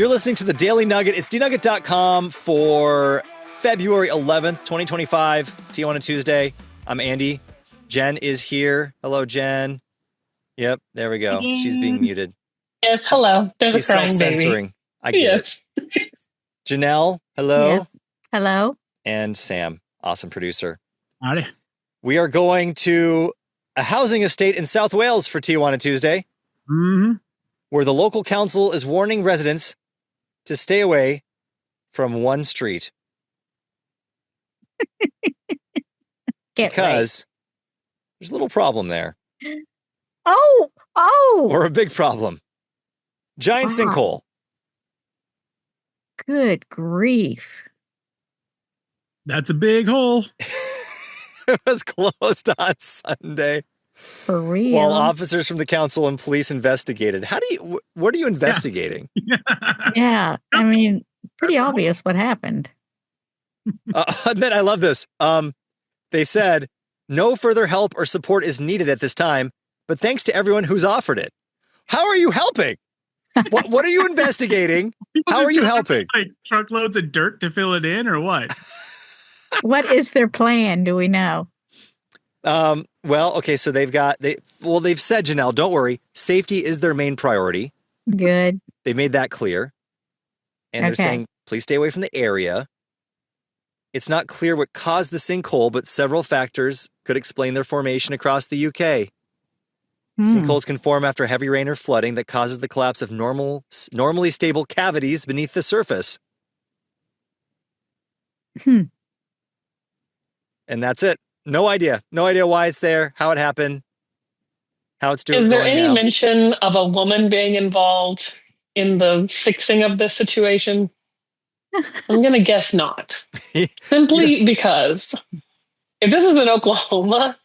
You're listening to the Daily Nugget. It's dnugget.com for February 11th, 2025, Tijuana Tuesday. I'm Andy. Jenn is here. Hello, Jenn. Yep, there we go. She's being muted. Yes, hello. There's She's a crying self-censoring. baby. I get it. Janelle, hello. Yes. Hello. And Sam, awesome producer. Howdy. We are going to a housing estate in South Wales for Tijuana Tuesday, where the local council is warning residents to stay away from one street. Because there's a little problem there. Oh. Or a big problem. Giant sinkhole. Good grief. That's a big hole. It was closed on Sunday. For real. While officers from the council and police investigated. What are you investigating? Yeah. I mean, pretty obvious what happened. And then I love this. They said, no further help or support is needed at this time, but thanks to everyone who's offered it. How are you helping? What are you investigating? How are you helping? Like truckloads of dirt to fill it in or what? What is their plan? Do we know? Well, okay, so they've said, Janelle, don't worry. Safety is their main priority. Good. They made that clear. And they're saying, please stay away from the area. It's not clear what caused the sinkhole, but several factors could explain their formation across the UK. Sinkholes can form after heavy rain or flooding that causes the collapse of normally stable cavities beneath the surface. And that's it. No idea. No idea why it's there, how it happened, how it's doing. Is there any mention of a woman being involved in the fixing of this situation? I'm going to guess not. Simply because if this is in Oklahoma,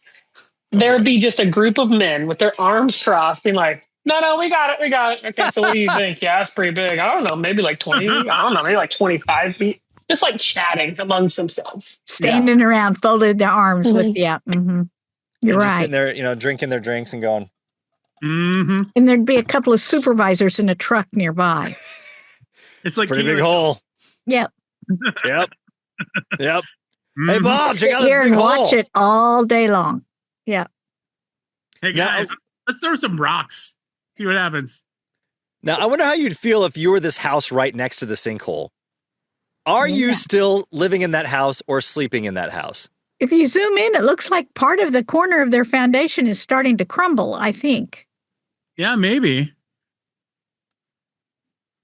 there would be just a group of men with their arms crossed being like, no, we got it. Okay, so what do you think? Yeah, it's pretty big. I don't know, maybe like 20, maybe like 25 feet. Just like chatting amongst themselves. Standing around, folded their arms with, You're right. Just sitting there, drinking their drinks and going. And there'd be a couple of supervisors in a truck nearby. It's like pretty big hole. Yep. Yep. Hey, Bob, check out this here big and hole. watch it all day long. Yeah. Hey, guys, let's throw some rocks. See what happens. Now, I wonder how you'd feel if you were this house right next to the sinkhole. Are you still living in that house or sleeping in that house? If you zoom in, it looks like part of the corner of their foundation is starting to crumble, I think. Yeah, maybe.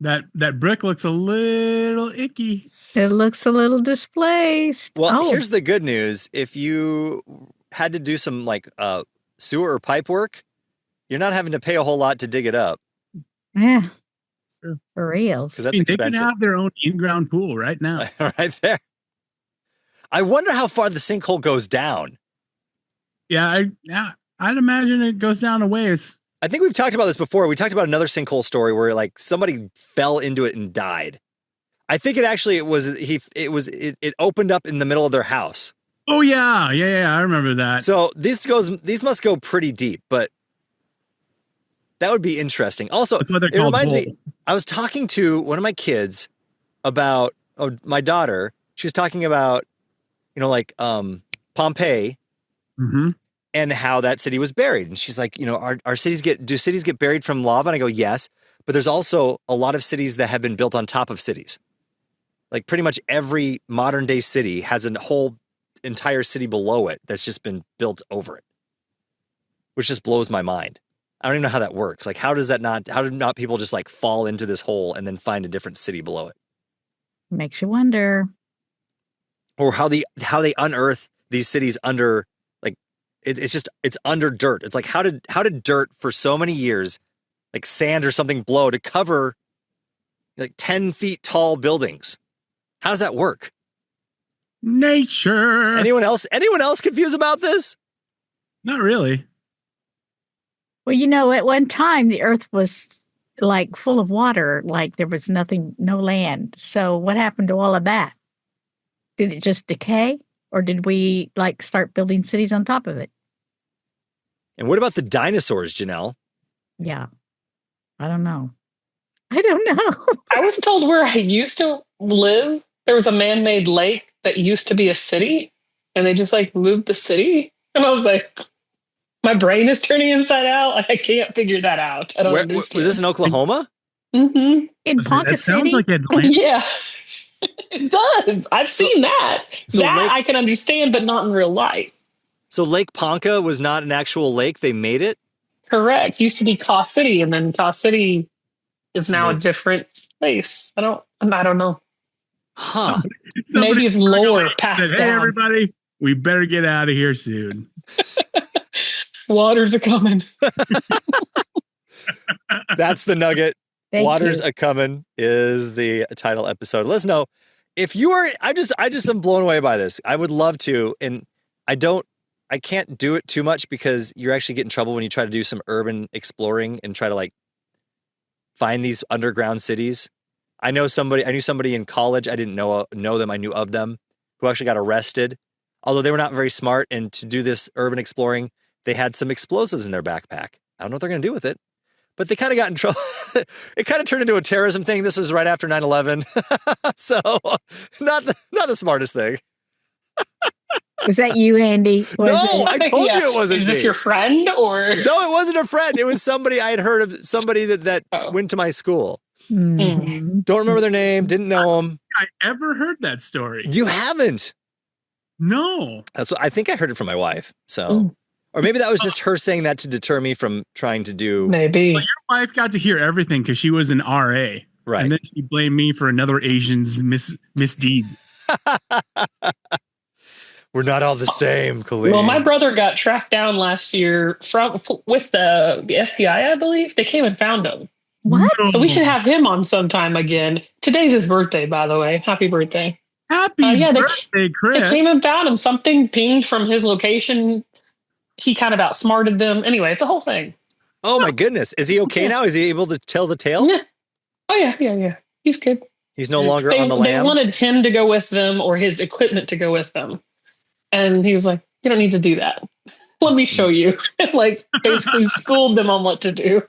That brick looks a little icky. It looks a little displaced. Well, here's the good news. If you had to do some sewer or pipe work, you're not having to pay a whole lot to dig it up. Yeah. For real. Because that's expensive. They can have their own in-ground pool right now. Right there. I wonder how far the sinkhole goes down. Yeah, I'd imagine it goes down a ways. I think we've talked about this before. We talked about another sinkhole story where somebody fell into it and died. I think it opened up in the middle of their house. Oh yeah, I remember that. So these must go pretty deep, but that would be interesting. Also, it reminds me, I was talking to one of my kids about my daughter. She was talking about, Pompeii and how that city was buried. And she's like, do cities get buried from lava? And I go, yes, but there's also a lot of cities that have been built on top of cities. Like pretty much every modern day city has a whole entire city below it that's just been built over it, which just blows my mind. I don't even know how that works. Like, how do not people just fall into this hole and then find a different city below it? Makes you wonder. Or how they unearth these cities under, it's under dirt. It's like, how did dirt for so many years, like sand or something, blow to cover 10 feet tall buildings? How does that work? Nature. Anyone else confused about this? Not really. Well, at one time the earth was full of water, there was no land. So what happened to all of that? Did it just decay, or did we start building cities on top of it? And what about the dinosaurs, Janelle? Yeah. I don't know. I don't know. I was told where I used to live, there was a man-made lake that used to be a city, and they just like moved the city. And I was like, my brain is turning inside out. I can't figure that out. I don't understand. Was this in Oklahoma? Mm-hmm. In Ponca City? Like Atlanta. Yeah, it does. I've seen that. That I can understand, but not in real life. So Lake Ponca was not an actual lake. They made it? Correct. Used to be Caw City, and then Caw City is now a different place. I don't know. Huh. Maybe it's lower past Hey, down. everybody, we better get out of here soon. Waters-a-comin. That's the Nugget. Thank Waters-a-comin is the title episode. Let us know if you are. I just am blown away by this. I would love to, and I can't do it too much because you're actually getting in trouble when you try to do some urban exploring and try to like find these underground cities. I knew somebody in college. I didn't know them. I knew of them who actually got arrested, although they were not very smart. And to do this urban exploring, they had some explosives in their backpack. I don't know what they're going to do with it, but they kind of got in trouble. It kind of turned into a terrorism thing. This was right after 9/11. So not the smartest thing. Was that you, Andy? I told you it wasn't Is me. this your friend or? No, it wasn't a friend. It was somebody I had heard of, somebody that went to my school. Mm-hmm. Don't remember their name, didn't know them. I ever heard that story? You haven't? No. I think I heard it from my wife. So, or maybe that was just her saying that to deter me from trying to do. Maybe. Well, your wife got to hear everything because she was an RA. Right. And then she blamed me for another Asian's misdeed. We're not all the same, Colleen. Well, my brother got tracked down last year with the FBI, I believe. They came and found him. What? So we should have him on sometime again. Today's his birthday, by the way. Happy birthday. Happy birthday, Chris. They came and found him. Something pinged from his location. He kind of outsmarted them. Anyway, it's a whole thing. Oh, my goodness. Is he okay now? Is he able to tell the tale? Yeah. Oh, yeah. He's good. He's no longer on the They lam? wanted him to go with them or his equipment to go with them. And he was like, you don't need to do that. Let me show you. Like, basically schooled them on what to do.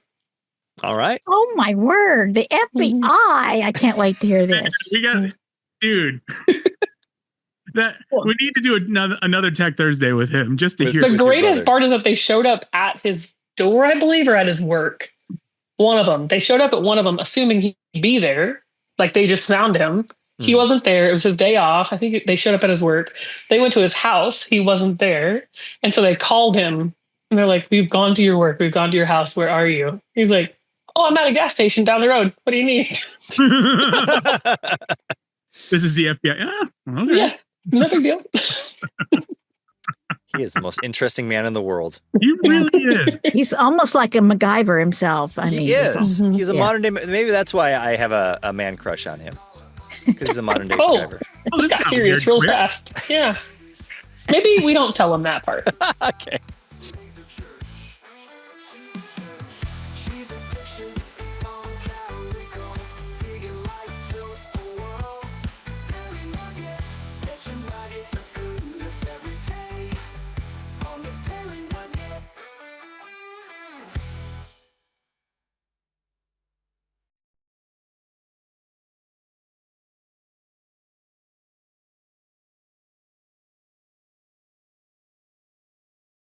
All right. Oh, my word. The FBI. I can't wait to hear this. Dude. We need to do another Tech Thursday with him just to hear. The greatest part is that they showed up at his door, I believe, or at his work. One of them. They showed up at one of them, assuming he'd be there. Like, they just found him. He wasn't there. It was his day off. I think they showed up at his work. They went to his house. He wasn't there. And so they called him and they're like, we've gone to your work. We've gone to your house. Where are you? He's like, oh, I'm at a gas station down the road. What do you need? This is the FBI. Ah, okay. Yeah, no big deal. He is the most interesting man in the world. He really is. He's almost like a MacGyver himself. I mean, He is. Mhm. He's a modern day. Maybe that's why I have a man crush on him. Because he's a modern day MacGyver. This got serious real fast. Yeah. Maybe we don't tell him that part. Okay.